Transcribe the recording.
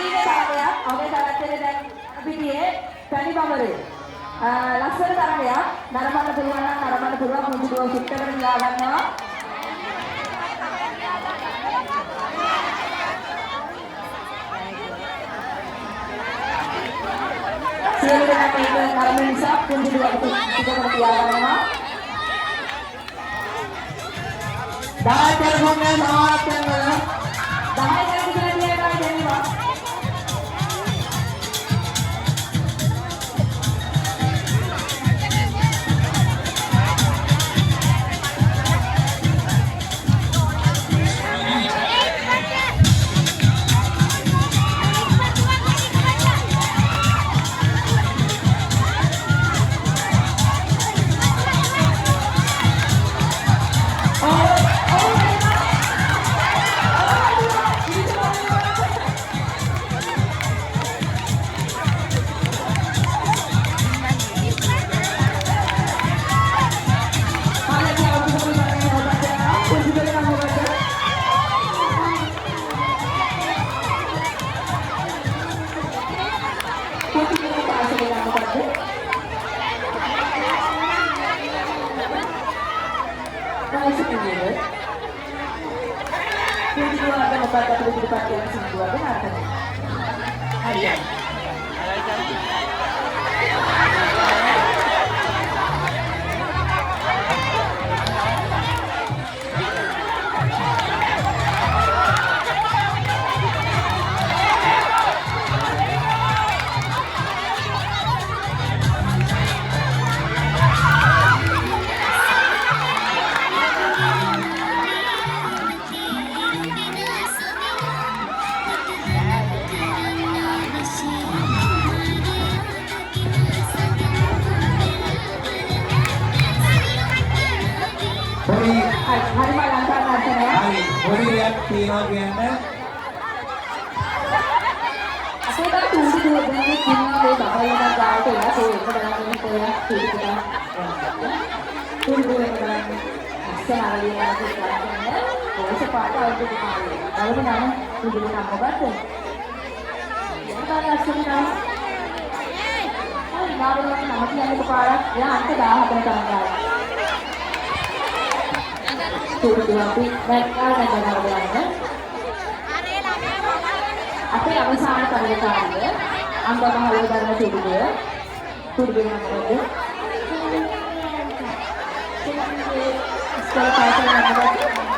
නවීන තරගයක් අපේ තරගයේ දැන් පිටියේ පැණි බඹරේ ලස්සන තරගයක් නරඹන්න පුළුවන් නම් නරඹන්න පුළුවන් පුංචි දුව සිත්තකට ගියා ගන්නවා සියලු දෙනා මේක නරඹන නිසා පුංචි දුවට සිත්තකට ගියා ගන්නවා 10 ටෙලිෆෝන් එක සමානත්වයෙන් වල 10 ටෙලිෆෝන් කියලා දෙන්නවා තියනවා කියන්නේ අපේ තා තුන්දු දුවන්නේ කිනවා මේ බබලලා ගාවට එලා ඒ එක බලන්න කොයා තුන්දු තුන්දු බලන්න අස්සන ආලිය වගේ කරන්නේ කොහොස පාට අවුත් දෙනවා අවුත් නම් තුන්දු නම් මොකද්ද යන්තර අස්සන නම් ඔය නාවලට නම කියන්නේ පාරක් එයා අන්ත 14 තමයි තුන්දු අපි දැක්කා නේද අපේ අවසාන තරගකාරිය අම්බමහල දරන තුඩුවේ නමරද ඉස්කෝල පාසල නමරද